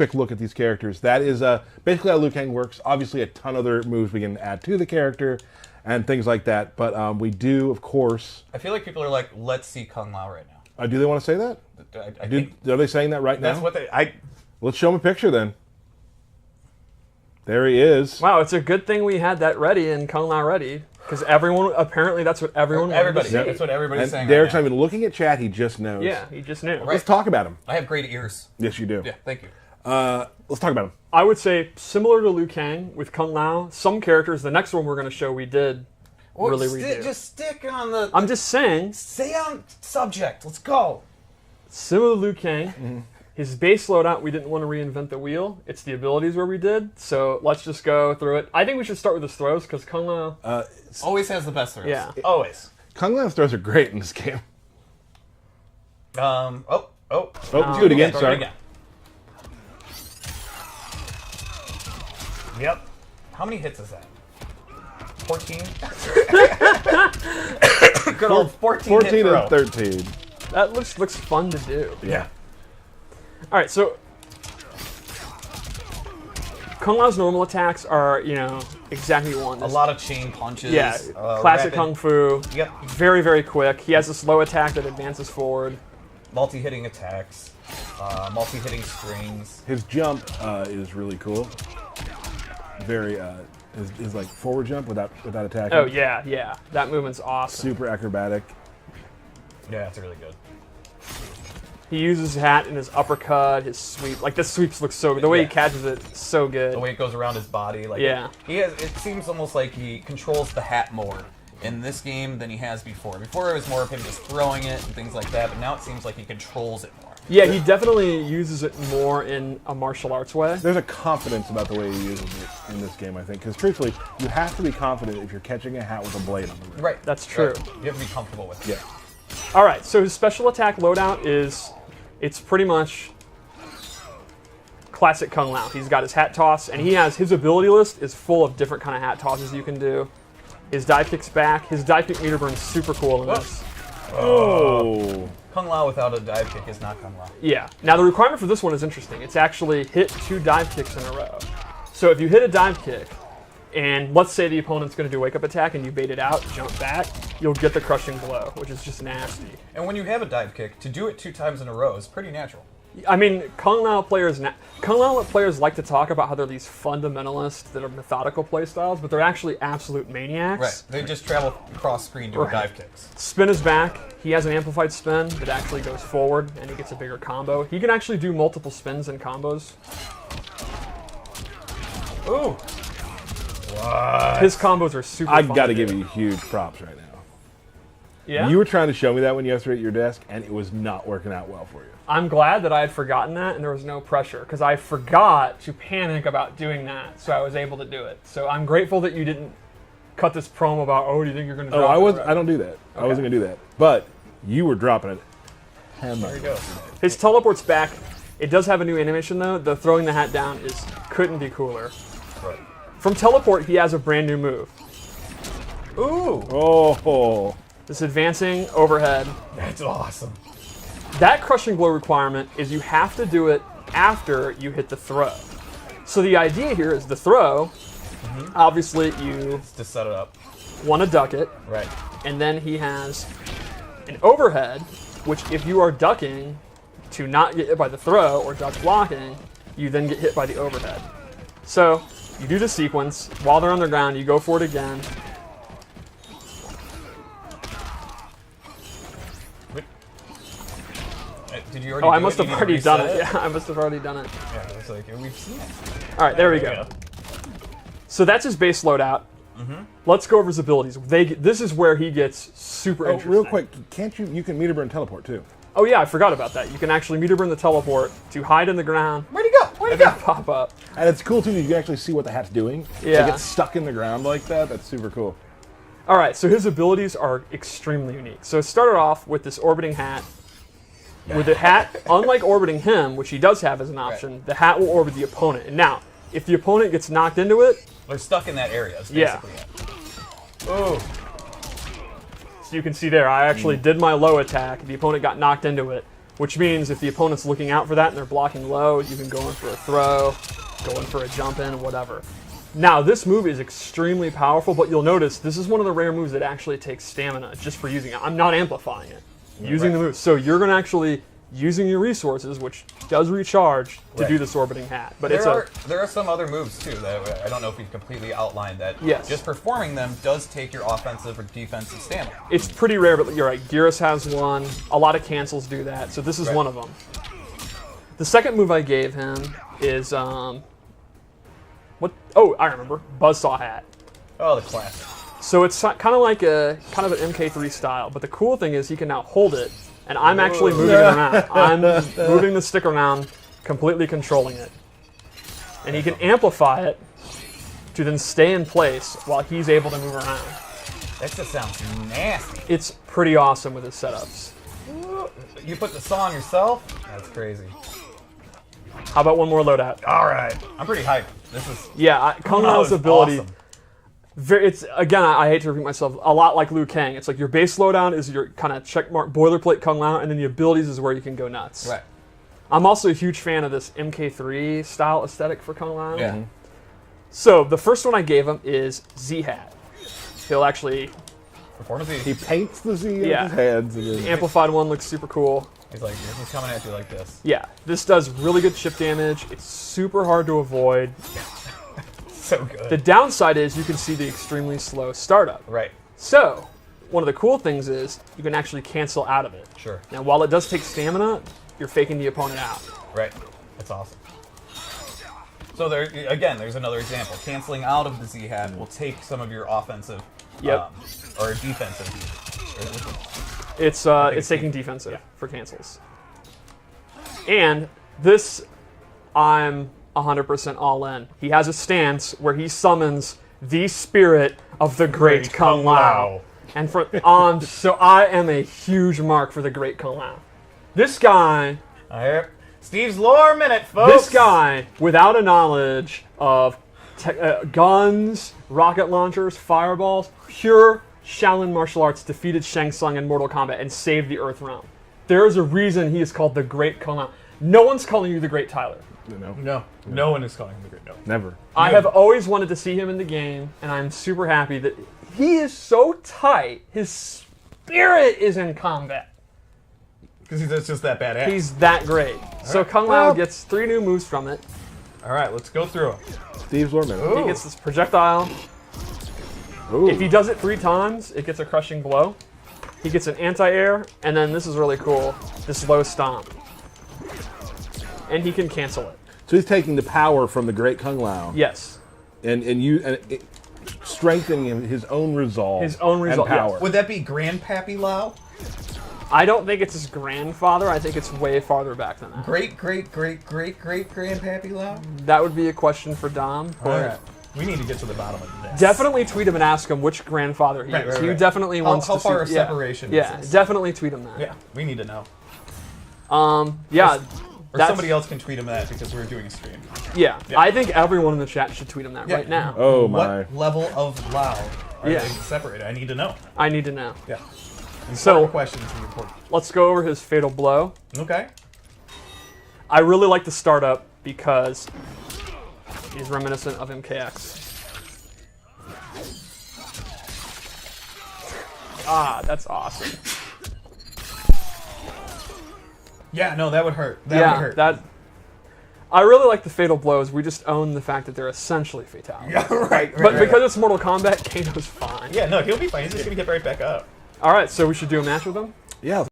quick look at these characters. That is basically how Liu Kang works. Obviously, a ton of other moves we can add to the character and things like that. But we do, of course... I feel like people are like, let's see Kung Lao right now. Do they want to say that? I think Are they saying that right now? that's what they... Let's show them a picture then. There he is. Wow, it's a good thing we had that ready and Kung Lao ready. Because everyone, apparently that's what everyone wanted to see. That's what everybody's saying Derek's right not even looking at chat, he just knows. Yeah, he just knew. Let's talk about him. I have great ears. Yes, you do. Yeah, thank you. Let's talk about him. I would say similar to Liu Kang with Kung Lao, some characters, the next one we're going to show we did really redo. Just stick on the... I'm just saying. Stay on subject. Let's go. Similar to Liu Kang, his base loadout, we didn't want to reinvent the wheel. It's the abilities where we did. So let's just go through it. I think we should start with his throws because Kung Lao... Always has the best throws. Yeah. Always. Kung Lao's throws are great in this game. Oh, let's do it again. Start Sorry. again. Yep. How many hits is that? 14? Good old 14 hit throw. and 13. That looks fun to do. Yeah. All right, so Kung Lao's normal attacks are, exactly one. A lot of chain punches. Yeah, classic rapid, Kung Fu. Yep. Very, very quick. He has a slow attack that advances forward. Multi-hitting attacks. Multi-hitting strings. His jump is really cool. Very, his like forward jump without attacking. Oh, yeah. That movement's awesome. Super acrobatic. Yeah, it's really good. He uses his hat and his uppercut, his sweep. Like, the sweeps look so good. The way he catches it, so good. The way it goes around his body. Like, yeah. It seems almost like he controls the hat more in this game than he has before. Before it was more of him just throwing it and things like that, but now it seems like he controls it more. Yeah, he definitely uses it more in a martial arts way. There's a confidence about the way he uses it in this game, I think. Because truthfully, you have to be confident if you're catching a hat with a blade on the rim. Right. That's true. Right. You have to be comfortable with it. Yeah. All right, so his special attack loadout is, it's pretty much classic Kung Lao. He's got his hat toss, and his ability list is full of different kind of hat tosses you can do. His dive kick's back. His dive kick meter burn is super cool in this. Oh. Kung Lao without a dive kick is not Kung Lao. Yeah. Now, the requirement for this one is interesting. It's actually hit 2 dive kicks in a row. So if you hit a dive kick, and let's say the opponent's going to do a wake-up attack and you bait it out, jump back, you'll get the crushing blow, which is just nasty. And when you have a dive kick, to do it 2 times in a row is pretty natural. I mean, Kung Lao players like to talk about how they're these fundamentalists that are methodical playstyles, but they're actually absolute maniacs. Right. They just travel cross screen doing dive kicks. Spin is back. He has an amplified spin that actually goes forward, and he gets a bigger combo. He can actually do multiple spins and combos. Ooh. What? His combos are super I fun got to to give do. you huge props right now. Yeah? You were trying to show me that when you yesterday at your desk, and it was not working out well for you. I'm glad that I had forgotten that and there was no pressure, because I forgot to panic about doing that, so I was able to do it. So I'm grateful that you didn't cut this promo about, do you think you're going to drop it? I don't do that. I wasn't going to do that. But you were dropping it. There you go. His teleport's back. It does have a new animation, though. The throwing the hat down couldn't be cooler. Right. From teleport, he has a brand new move. Ooh. Oh. This advancing overhead. That's awesome. That crushing blow requirement is you have to do it after you hit the throw. So the idea here is the throw, obviously you Just to set it up. want to duck it, Right. and then he has an overhead, which if you are ducking to not get hit by the throw or duck blocking, you then get hit by the overhead. So you do the sequence. While they're on the ground, you go for it again. Did you already Oh, do I must it? have You already need to done reset it. Yeah, I must have already done it. Yeah, it's like, we've seen it. All right, there we go. So that's his base loadout. Let's go over his abilities. This is where he gets super interesting. Real quick, can't you can meter burn teleport too? Oh yeah, I forgot about that. You can actually meter burn the teleport to hide in the ground Where'd he go? Where'd he and go? then pop up. And it's cool too that you can actually see what the hat's doing. Yeah. Like it's stuck in the ground like that. That's super cool. All right, so his abilities are extremely unique. So it started off with this orbiting hat. With the hat, unlike orbiting him, which he does have as an option, the hat will orbit the opponent. And now, if the opponent gets knocked into it, They're stuck in that area. Is Yeah. basically it. Oh. so you can see there, I actually did my low attack. The opponent got knocked into it. which means if the opponent's looking out for that and they're blocking low, you can go in for a throw, go in for a jump in, whatever. Now, this move is extremely powerful, but you'll notice this is one of the rare moves that actually takes stamina just for using it. I'm not amplifying it, using the move. So you're going to actually using your resources, which does recharge, to do this orbiting hat. But there are some other moves too that I don't know if we've completely outlined that. Yes. Just performing them does take your offensive or defensive stamina. It's pretty rare, but you're right. Geras has one. A lot of cancels do that, so this is one of them. The second move I gave him is what? Oh, I remember. Buzzsaw hat. Oh, the classic. So it's kind of like an MK3 style, but the cool thing is he can now hold it. And I'm actually moving it around. I'm moving the stick around, completely controlling it. And he can amplify it to then stay in place while he's able to move around. That just sounds nasty. It's pretty awesome with his setups. You put the saw on yourself? That's crazy. How about one more loadout? All right. I'm pretty hyped. This is... Yeah, Kung Lao's ability... Awesome. It's again, I hate to repeat myself, a lot like Liu Kang. It's like your base loadown is your kind of checkmark boilerplate Kung Lao, and then the abilities is where you can go nuts. Right. I'm also a huge fan of this MK3 style aesthetic for Kung Lao. Yeah. So the first one I gave him is Z-Hat. He'll actually... Perform a Z. He paints the Z on his hands. And The amplified one looks super cool. He's like, this is coming at you like this. Yeah, this does really good chip damage. It's super hard to avoid. So good. The downside is you can see the extremely slow startup. Right. So, one of the cool things is you can actually cancel out of it. Sure. Now, while it does take stamina, you're faking the opponent out. Right. That's awesome. So there, again, there's another example. Canceling out of the Z-Hat will take some of your offensive or defensive. It's taking defensive for cancels. And this, I'm 100% all in. He has a stance where he summons the spirit of the great Kung Lao. And so I am a huge mark for the great Kung Lao. This guy... Steve's lore minute, folks! This guy, without a knowledge of guns, rocket launchers, fireballs, pure Shaolin martial arts, defeated Shang Tsung in Mortal Kombat and saved the Earth realm. There is a reason he is called the great Kung Lao. No one's calling you the great Tyler. No one is calling him the great. No. Never. I have always wanted to see him in the game, and I'm super happy that he is so tight. His spirit is in combat. Because he's just that badass. He's that great. So Kung Lao gets 3 new moves from it. All right, let's go through them. Steve's lore minute. He gets this projectile. Ooh. If he does it 3 times, it gets a crushing blow. He gets an anti-air, and then this is really cool, this low stomp. And he can cancel it. So he's taking the power from the great Kung Lao. Yes. And strengthening his own resolve. His own resolve, and power. yes. Would that be Grandpappy Lao? I don't think it's his grandfather. I think it's way farther back than that. Great Grandpappy Lao? That would be a question for Dom. All right. We need to get to the bottom of this. Definitely tweet him and ask him which grandfather he is. He definitely wants to see... How far of separation Yeah, is this? definitely tweet him that. Yeah, we need to know. Yeah. Or somebody else can tweet him that because we're doing a stream. Yeah, I think everyone in the chat should tweet him that right now. Oh my. What level of Lao are they separated? I need to know. I need to know. Yeah. So, questions are important. let's go over his Fatal Blow. Okay. I really like the startup because he's reminiscent of MKX. Ah, that's awesome. Yeah, no, that would hurt. That would hurt. I really like the Fatal Blows. We just own the fact that they're essentially fatalities. Yeah, right. But because it's Mortal Kombat, Kano's fine. Yeah, no, he'll be fine. He's just going to get right back up. All right, so we should do a match with him? Yeah.